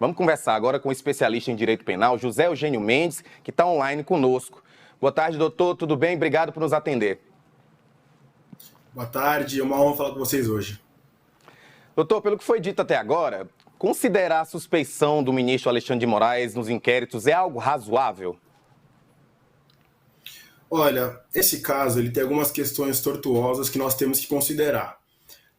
Vamos conversar agora com o especialista em direito penal, José Eugênio Mendes, que está online conosco. Boa tarde, doutor, tudo bem? Obrigado por nos atender. Boa tarde, é uma honra falar com vocês hoje. Doutor, pelo que foi dito até agora, considerar a suspeição do ministro Alexandre de Moraes nos inquéritos é algo razoável? Olha, esse caso ele tem algumas questões tortuosas que nós temos que considerar.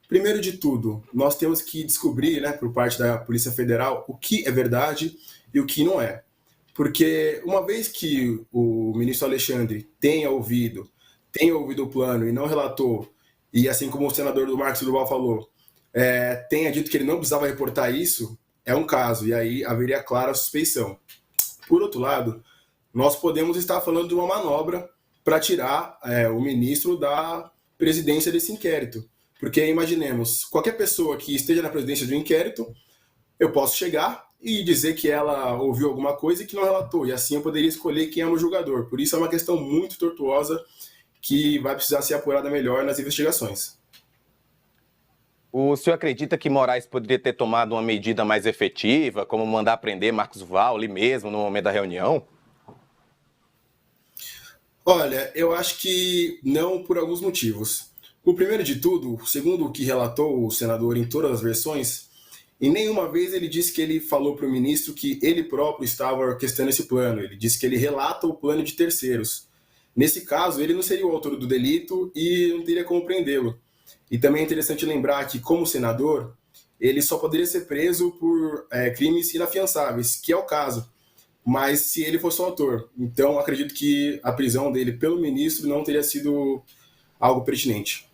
Primeiro de tudo, nós temos que descobrir, por parte da Polícia Federal, o que é verdade e o que não é. Porque uma vez que o ministro Alexandre tenha ouvido o plano e não relatou, e assim como o senador do Marcos Duval falou, tenha dito que ele não precisava reportar isso, é um caso, e aí haveria clara suspeição. Por outro lado, nós podemos estar falando de uma manobra para tirar o ministro da presidência desse inquérito. Porque imaginemos, qualquer pessoa que esteja na presidência de um inquérito, eu posso chegar e dizer que ela ouviu alguma coisa e que não relatou, e assim eu poderia escolher quem é o julgador. Por isso é uma questão muito tortuosa que vai precisar ser apurada melhor nas investigações. O senhor acredita que Moraes poderia ter tomado uma medida mais efetiva, como mandar prender Marcos Duval ali mesmo, no momento da reunião? Olha, eu acho que não, por alguns motivos. O primeiro de tudo, segundo o que relatou o senador em todas as versões, em nenhuma vez ele disse que ele falou para o ministro que ele próprio estava orquestrando esse plano. Ele disse que ele relata o plano de terceiros. Nesse caso, ele não seria o autor do delito e não teria como prendê-lo. E também é interessante lembrar que, como senador, ele só poderia ser preso por crimes inafiançáveis, que é o caso. Mas se ele fosse o autor. Então, acredito que a prisão dele pelo ministro não teria sido algo pertinente.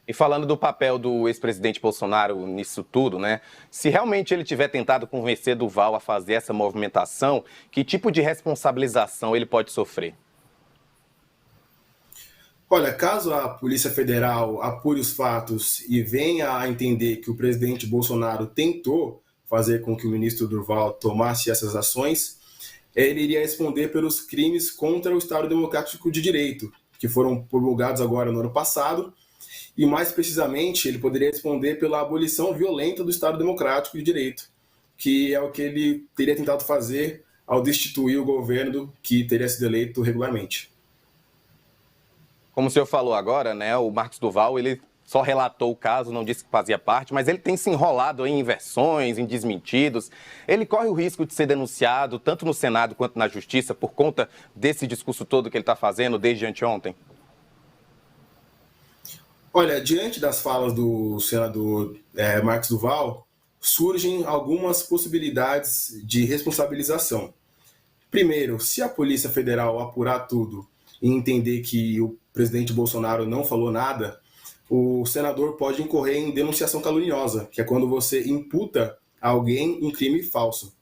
E falando do papel do ex-presidente Bolsonaro nisso tudo, se realmente ele tiver tentado convencer Duval a fazer essa movimentação, que tipo de responsabilização ele pode sofrer? Olha, caso a Polícia Federal apure os fatos e venha a entender que o presidente Bolsonaro tentou fazer com que o ministro Duval tomasse essas ações, ele iria responder pelos crimes contra o Estado Democrático de Direito, que foram promulgados agora no ano passado, e mais precisamente ele poderia responder pela abolição violenta do Estado Democrático de Direito, que é o que ele teria tentado fazer ao destituir o governo que teria sido eleito regularmente. Como o senhor falou agora, o Marcos Duval, ele só relatou o caso, não disse que fazia parte, mas ele tem se enrolado em versões, em desmentidos. Ele corre o risco de ser denunciado, tanto no Senado quanto na Justiça, por conta desse discurso todo que ele está fazendo desde anteontem? Olha, diante das falas do senador Marcos Duval, surgem algumas possibilidades de responsabilização. Primeiro, se a Polícia Federal apurar tudo e entender que o presidente Bolsonaro não falou nada, o senador pode incorrer em denunciação caluniosa, que é quando você imputa a alguém um crime falso.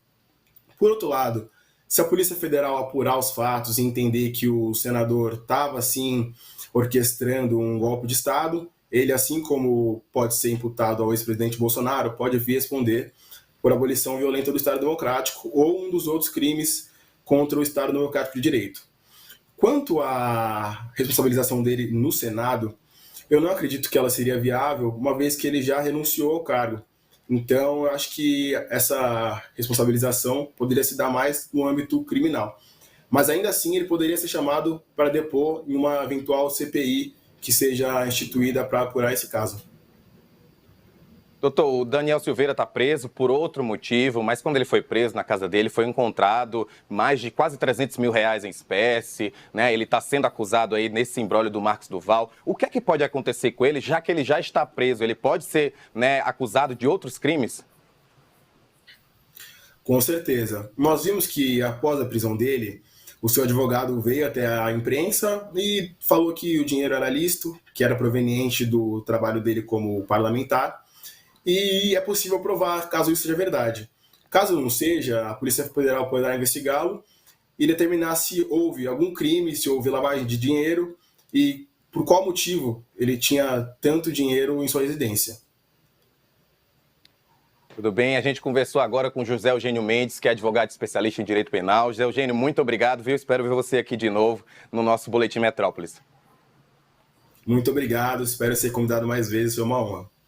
Por outro lado, se a Polícia Federal apurar os fatos e entender que o senador estava, sim, orquestrando um golpe de Estado, ele, assim como pode ser imputado ao ex-presidente Bolsonaro, pode vir responder por abolição violenta do Estado Democrático ou um dos outros crimes contra o Estado Democrático de Direito. Quanto à responsabilização dele no Senado, eu não acredito que ela seria viável, uma vez que ele já renunciou ao cargo. Então, eu acho que essa responsabilização poderia se dar mais no âmbito criminal. Mas ainda assim, ele poderia ser chamado para depor em uma eventual CPI que seja instituída para apurar esse caso. Doutor, o Daniel Silveira está preso por outro motivo, mas quando ele foi preso na casa dele foi encontrado mais de quase 300 mil reais em espécie, Ele está sendo acusado aí nesse imbróglio do Marcos Duval. O que é que pode acontecer com ele, já que ele já está preso? Ele pode ser acusado de outros crimes? Com certeza. Nós vimos que após a prisão dele, o seu advogado veio até a imprensa e falou que o dinheiro era lícito, que era proveniente do trabalho dele como parlamentar, e é possível provar caso isso seja verdade. Caso não seja, a Polícia Federal poderá investigá-lo e determinar se houve algum crime, se houve lavagem de dinheiro e por qual motivo ele tinha tanto dinheiro em sua residência. Tudo bem, a gente conversou agora com José Eugênio Mendes, que é advogado especialista em direito penal. José Eugênio, muito obrigado, viu? Espero ver você aqui de novo no nosso Boletim Metrópolis. Muito obrigado, espero ser convidado mais vezes, foi uma honra.